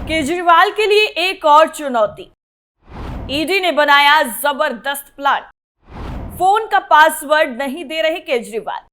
केजरीवाल के लिए एक और चुनौती। ईडी ने बनाया जबरदस्त प्लान। फोन का पासवर्ड नहीं दे रहे केजरीवाल।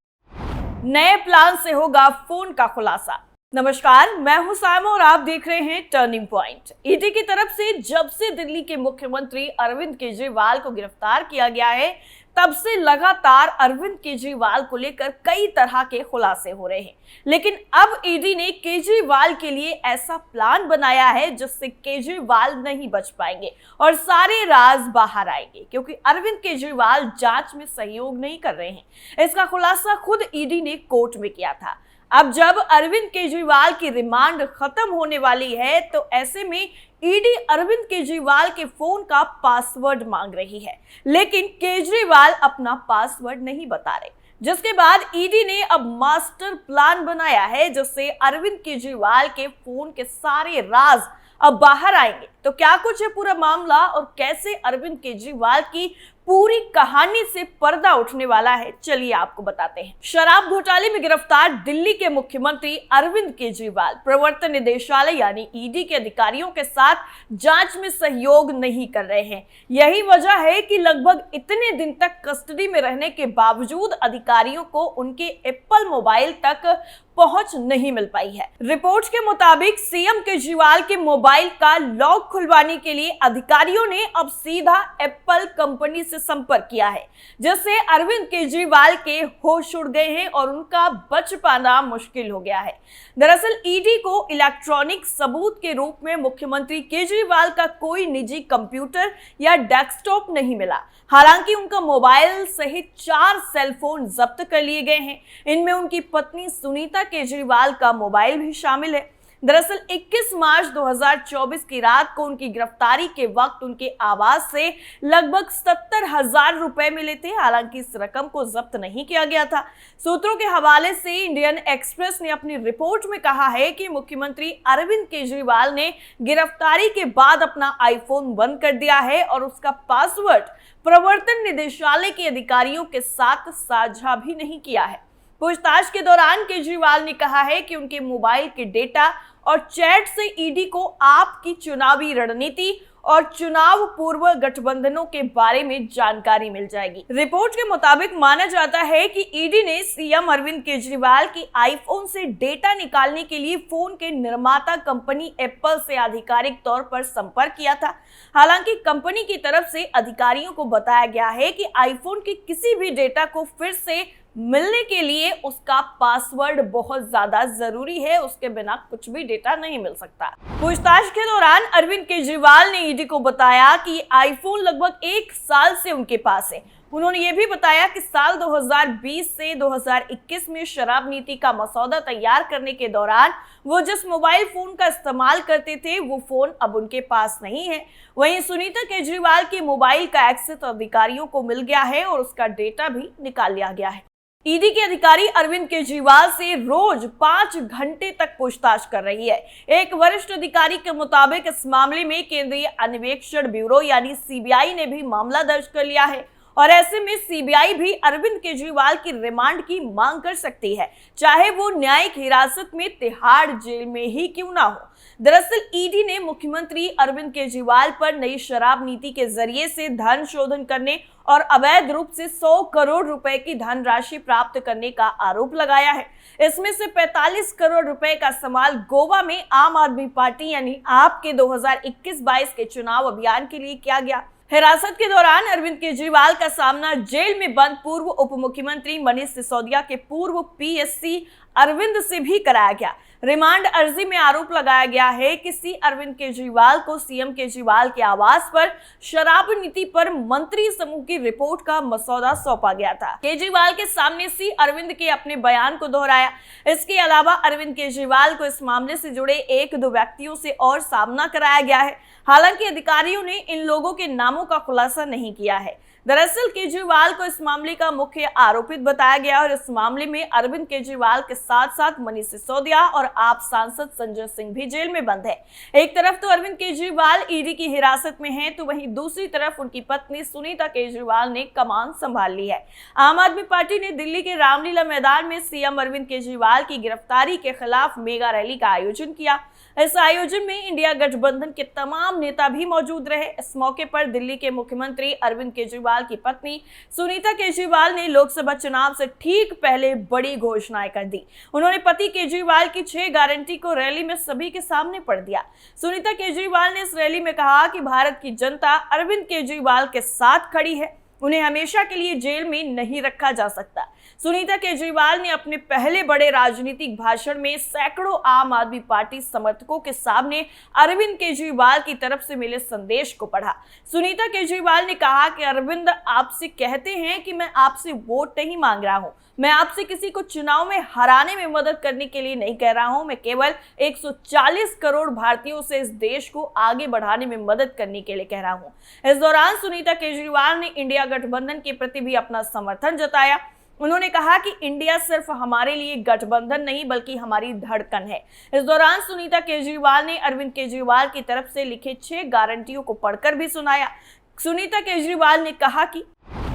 नए प्लान से होगा फोन का खुलासा। नमस्कार, मैं हूं सायमा और आप देख रहे हैं टर्निंग पॉइंट। ईडी की तरफ से जब से दिल्ली के मुख्यमंत्री अरविंद केजरीवाल को गिरफ्तार किया गया है, तब से लगातार अरविंद केजरीवाल को लेकर कई तरह के खुलासे हो रहे हैं। लेकिन अब ईडी ने केजरीवाल के लिए ऐसा प्लान बनाया है जिससे केजरीवाल नहीं बच पाएंगे और सारे राज बाहर आएंगे, क्योंकि अरविंद केजरीवाल जांच में सहयोग नहीं कर रहे हैं। इसका खुलासा खुद ईडी ने कोर्ट में किया था। अब जब अरविंद केजरीवाल की रिमांड खत्म होने वाली है, तो ऐसे में ईडी अरविंद केजरीवाल के फोन का पासवर्ड मांग रही है, लेकिन केजरीवाल अपना पासवर्ड नहीं बता रहे, जिसके बाद ईडी ने अब मास्टर प्लान बनाया है जिससे अरविंद केजरीवाल के फोन के सारे राज अब बाहर आएंगे। तो क्या कुछ है पूरा मामला और कैसे अरविंद केजरीवाल की पूरी कहानी से पर्दा उठने वाला है, चलिए आपको बताते हैं। शराब घोटाले में गिरफ्तार दिल्ली के मुख्यमंत्री अरविंद केजरीवाल प्रवर्तन निदेशालय यानी ईडी के अधिकारियों के साथ जांच में सहयोग नहीं कर रहे हैं। यही वजह है कि लगभग इतने दिन तक कस्टडी में रहने के बावजूद अधिकारियों को उनके एप्पल मोबाइल तक पहुंच नहीं मिल पाई है। रिपोर्ट्स के मुताबिक सीएम केजरीवाल के मोबाइल का लॉक खुलवाने के लिए अधिकारियों ने अब सीधा एप्पल कंपनी से संपर्क किया है, जिससे अरविंद केजरीवाल के होश उड़ गए हैं और उनका बच पाना मुश्किल हो गया है। दरअसल ईडी को इलेक्ट्रॉनिक सबूत के रूप में मुख्यमंत्री केजरीवाल का कोई निजी कंप्यूटर या डेस्कटॉप नहीं मिला। हालांकि उनका मोबाइल सहित 4 सेलफोन जब्त कर लिए गए हैं। इनमें उनकी पत्नी सुनीता केजरीवाल का मोबाइल भी शामिल है। दरअसल 21 मार्च 2024 की रात को उनकी गिरफ्तारी के वक्त उनके आवास से लगभग 70,000 रुपए मिले थे। हालांकि इस रकम को जब्त नहीं किया गया था। सूत्रों के हवाले से इंडियन एक्सप्रेस ने अपनी रिपोर्ट में कहा है कि मुख्यमंत्री अरविंद केजरीवाल ने गिरफ्तारी के बाद अपना आईफोन बंद कर दिया है और उसका पासवर्ड प्रवर्तन निदेशालय के अधिकारियों के साथ साझा भी नहीं किया है। पूछताछ के दौरान केजरीवाल ने कहा है कि उनके मोबाइल के डेटा और चैट से ईडी को आपकी चुनावी रणनीति और चुनाव पूर्व गठबंधनों के बारे में जानकारी मिल जाएगी। रिपोर्ट के मुताबिक माना जाता है कि ईडी ने सीएम अरविंद केजरीवाल की आईफोन से डेटा निकालने के लिए फोन के निर्माता कंपनी एप्पल से आधिकारिक तौर पर संपर्क किया था। हालांकि कंपनी की तरफ से अधिकारियों को बताया गया है कि आईफोन के किसी भी डेटा को फिर से मिलने के लिए उसका पासवर्ड बहुत ज्यादा जरूरी है, उसके बिना कुछ भी डेटा नहीं मिल सकता। पूछताछ के दौरान अरविंद केजरीवाल ने ईडी को बताया कि आईफोन लगभग 1 साल से उनके पास है। उन्होंने ये भी बताया कि साल 2020 से 2021 में शराब नीति का मसौदा तैयार करने के दौरान वो जिस मोबाइल फोन का इस्तेमाल करते थे वो फोन अब उनके पास नहीं है। वहीं सुनीता केजरीवाल के मोबाइल का एक्सेस अधिकारियों को मिल गया है और उसका डेटा भी निकाल लिया गया है। ईडी के अधिकारी अरविंद केजरीवाल से रोज 5 घंटे तक पूछताछ कर रही है। एक वरिष्ठ अधिकारी के मुताबिक इस मामले में केंद्रीय अन्वेषण ब्यूरो यानी सीबीआई ने भी मामला दर्ज कर लिया है और ऐसे में सीबीआई भी अरविंद केजरीवाल की रिमांड की मांग कर सकती है, चाहे वो न्यायिक हिरासत में तिहाड़ जेल में ही क्यों ना हो। दरअसल ईडी ने मुख्यमंत्री अरविंद केजरीवाल पर नई शराब नीति के जरिए से धन शोधन करने और अवैध रूप से 100 करोड़ रुपए की धनराशि प्राप्त करने का आरोप लगाया है। इसमें से 45 करोड़ रुपए का इस्तेमाल गोवा में आम आदमी पार्टी यानी आप के 2021-22 के चुनाव अभियान के लिए किया गया। हिरासत के दौरान अरविंद केजरीवाल का सामना जेल में बंद पूर्व उप मुख्यमंत्री मनीष सिसोदिया के पूर्व पीएससी अरविंद से भी कराया गया। रिमांड अर्जी में आरोप लगाया गया है कि सी अरविंद केजरीवाल को सीएम केजरीवाल के आवास पर शराब नीति पर मंत्री समूह की रिपोर्ट का मसौदा सौंपा गया था। केजरीवाल के सामने सी अरविंद के अपने बयान को दोहराया। इसके अलावा अरविंद केजरीवाल को इस मामले से जुड़े 1-2 व्यक्तियों से और सामना कराया गया है। हालांकि अधिकारियों ने इन लोगों के नामों का खुलासा नहीं किया है। दरअसल केजरीवाल को इस मामले का मुख्य आरोपित बताया गया और इस मामले में अरविंद केजरीवाल के साथ साथ मनीष सिसोदिया और आप सांसद संजय सिंह भी जेल में बंद है। एक तरफ तो अरविंद केजरीवाल ईडी की हिरासत में हैं, तो वहीं दूसरी तरफ उनकी पत्नी सुनीता केजरीवाल ने कमान संभाल ली है। आम आदमी पार्टी ने दिल्ली के रामलीला मैदान में सीएम अरविंद केजरीवाल की गिरफ्तारी के खिलाफ मेगा रैली का आयोजन किया। इस आयोजन में इंडिया गठबंधन के तमाम नेता भी मौजूद रहे। इस मौके पर दिल्ली के मुख्यमंत्री अरविंद केजरीवाल की पत्नी सुनीता केजरीवाल ने लोकसभा चुनाव से ठीक पहले बड़ी घोषणाएं कर दी। उन्होंने पति केजरीवाल की 6 गारंटी को रैली में सभी के सामने पढ़ दिया। सुनीता केजरीवाल ने इस रैली में कहा कि भारत की जनता अरविंद केजरीवाल के साथ खड़ी है, उन्हें हमेशा के लिए जेल में नहीं रखा जा सकता। सुनीता केजरीवाल ने अपने पहले बड़े राजनीतिक भाषण में सैकड़ों आम आदमी पार्टी समर्थकों के सामने अरविंद केजरीवाल की तरफ से मिले संदेश को पढ़ा। सुनीता केजरीवाल ने कहा कि अरविंद आपसे कहते हैं कि मैं आपसे वोट नहीं मांग रहा हूं, मैं आपसे किसी को चुनाव में हराने में मदद करने के लिए नहीं कह रहा हूं, मैं केवल 140 करोड़ भारतीयों से इस देश को आगे बढ़ाने में मदद करने के लिए कह रहा हूं। इस दौरान सुनीता केजरीवाल ने इंडिया गठबंधन के प्रति भी अपना समर्थन जताया। उन्होंने कहा कि इंडिया सिर्फ हमारे लिए गठबंधन नहीं बल्कि हमारी धड़कन है। इस दौरान सुनीता केजरीवाल ने अरविंद केजरीवाल की तरफ से लिखे 6 गारंटियों को पढ़कर भी सुनाया। सुनीता केजरीवाल ने कहा कि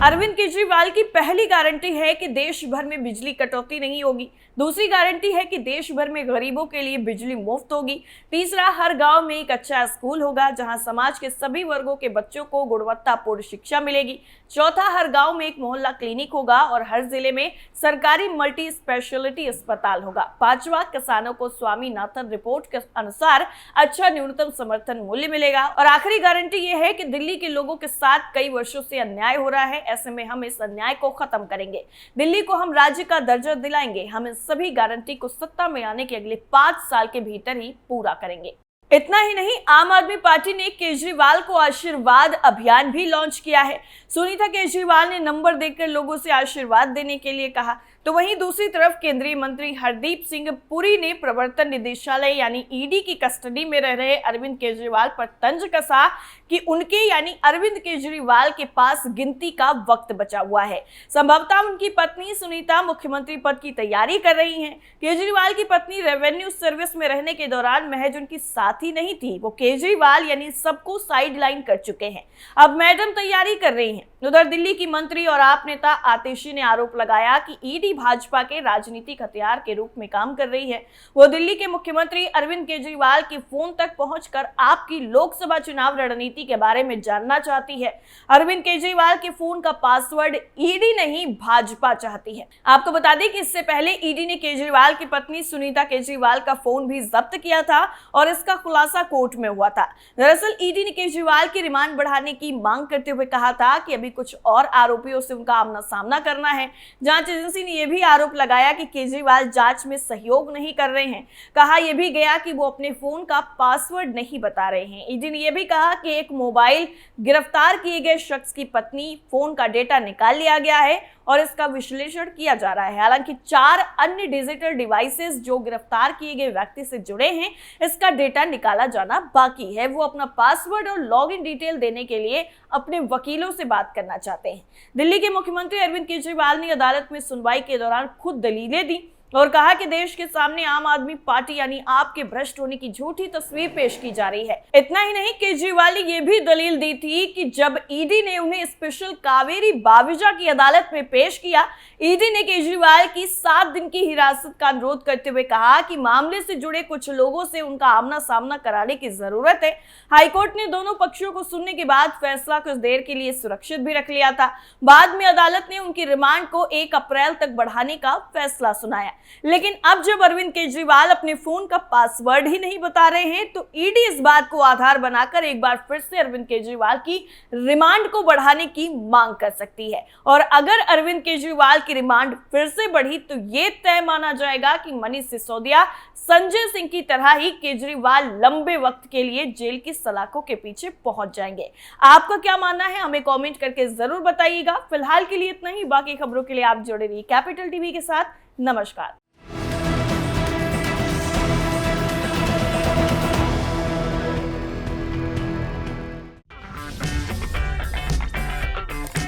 अरविंद केजरीवाल की पहली गारंटी है कि देश भर में बिजली कटौती नहीं होगी। दूसरी गारंटी है कि देश भर में गरीबों के लिए बिजली मुफ्त होगी। तीसरा, हर गांव में एक अच्छा स्कूल होगा जहां समाज के सभी वर्गों के बच्चों को गुणवत्तापूर्ण शिक्षा मिलेगी। चौथा, हर गांव में एक मोहल्ला क्लिनिक होगा और हर जिले में सरकारी मल्टी स्पेशलिटी अस्पताल होगा। पांचवा, किसानों को स्वामीनाथन रिपोर्ट के अनुसार अच्छा न्यूनतम समर्थन मूल्य मिलेगा। और आखिरी गारंटी यह है कि दिल्ली के लोगों के साथ कई वर्षों से अन्याय हो रहा है, ऐसे में हम इस अन्याय को खत्म करेंगे। दिल्ली को हम राज्य का दर्जा दिलाएंगे। हम इस सभी गारंटी को सत्ता में आने के अगले 5 साल के भीतर ही पूरा करेंगे। इतना ही नहीं, आम आदमी पार्टी ने केजरीवाल को आशीर्वाद अभियान भी लॉन्च किया है। सुनीता केजरीवाल ने नंबर देकर लोगों से आशीर्वाद देने के लिए कहा, तो वहीं दूसरी तरफ केंद्रीय मंत्री हरदीप सिंह पुरी ने प्रवर्तन निदेशालय यानी ईडी की कस्टडी में रह रहे अरविंद केजरीवाल पर तंज कसा कि उनके यानी अरविंद केजरीवाल के पास गिनती का वक्त बचा हुआ है। संभवतः उनकी पत्नी सुनीता मुख्यमंत्री पद की तैयारी कर रही हैं। केजरीवाल की पत्नी रेवेन्यू सर्विस में रहने के दौरान महज उनकी साथी नहीं थी, वो केजरीवाल यानी सबको साइडलाइन कर चुके हैं। अब मैडम तैयारी कर रही हैं। उधर दिल्ली की मंत्री और आप नेता आतिशी ने आरोप लगाया कि ईडी भाजपा के राजनीतिक हथियार के रूप में काम कर रही है। वो दिल्ली के मुख्यमंत्री अरविंद केजरीवाल के फोन तक पहुंचकर आपकी लोकसभा चुनाव रणनीति के बारे में जानना चाहती है। अरविंद केजरीवाल के फोन का पासवर्ड ईडी नहीं भाजपा चाहती है। आपको बता दें कि इससे पहले ईडी ने केजरीवाल की पत्नी सुनीता केजरीवाल का फोन भी जब्त किया था और इसका खुलासा कोर्ट में हुआ था। दरअसल ईडी ने केजरीवाल की रिमांड बढ़ाने की मांग करते हुए कहा था कि अभी कुछ और आरोपियों से उनका आमना सामना करना है। जांच एजेंसी ने यह भी आरोप लगाया कि केजरीवाल जांच में सहयोग नहीं कर रहे हैं। कहा यह भी गया कि वो अपने फोन का पासवर्ड नहीं बता रहे हैं। ईडी ने यह भी कहा कि एक मोबाइल गिरफ्तार किए गए शख्स की पत्नी फोन का डेटा निकाल लिया गया है और इसका विश्लेषण किया जा रहा है। हालांकि 4 अन्य डिजिटल डिवाइसेस जो गिरफ्तार किए गए व्यक्ति से जुड़े हैं, इसका डेटा निकाला जाना बाकी है। वो अपना पासवर्ड और लॉगिन डिटेल देने के लिए अपने वकीलों से बात करना चाहते हैं। दिल्ली के मुख्यमंत्री अरविंद केजरीवाल ने अदालत में सुनवाई के दौरान खुद दलीलें दी और कहा कि देश के सामने आम आदमी पार्टी यानी आपके भ्रष्ट होने की झूठी तस्वीर पेश की जा रही है। इतना ही नहीं, केजरीवाल ने यह भी दलील दी थी कि जब ईडी ने उन्हें स्पेशल कावेरी बाविजा की अदालत में पेश किया, ईडी ने केजरीवाल की 7 दिन की हिरासत का अनुरोध करते हुए कहा कि मामले से जुड़े कुछ लोगों से उनका आमना सामना कराने की जरूरत है। हाईकोर्ट ने दोनों पक्षों को सुनने के बाद फैसला कुछ देर के लिए सुरक्षित भी रख लिया था। बाद में अदालत ने उनकी रिमांड को 1 अप्रैल तक बढ़ाने का फैसला सुनाया। लेकिन अब जब अरविंद केजरीवाल अपने फोन का पासवर्ड ही नहीं बता रहे हैं, तो ईडी इस बात को आधार बनाकर एक बार फिर से अरविंद केजरीवाल की रिमांड को बढ़ाने की मांग कर सकती है। और अगर अरविंद केजरीवाल की रिमांड फिर से बढ़ी तो ये तय माना जाएगा कि मनीष सिसोदिया, संजय सिंह की तरह ही केजरीवाल लंबे वक्त के लिए जेल की सलाखों के पीछे पहुंच जाएंगे। आपका क्या मानना है, हमें कमेंट करके जरूर बताइएगा। फिलहाल के लिए इतना ही। बाकी खबरों के लिए आप जुड़े रहिए कैपिटल टीवी के साथ। नमस्कार।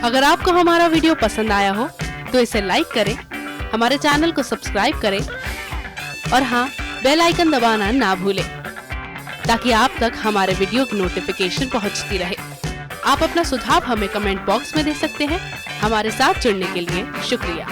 अगर आपको हमारा वीडियो पसंद आया हो तो इसे लाइक करें, हमारे चैनल को सब्सक्राइब करें और हाँ, बेल आइकन दबाना ना भूलें ताकि आप तक हमारे वीडियो की नोटिफिकेशन पहुंचती रहे। आप अपना सुझाव हमें कमेंट बॉक्स में दे सकते हैं। हमारे साथ जुड़ने के लिए शुक्रिया।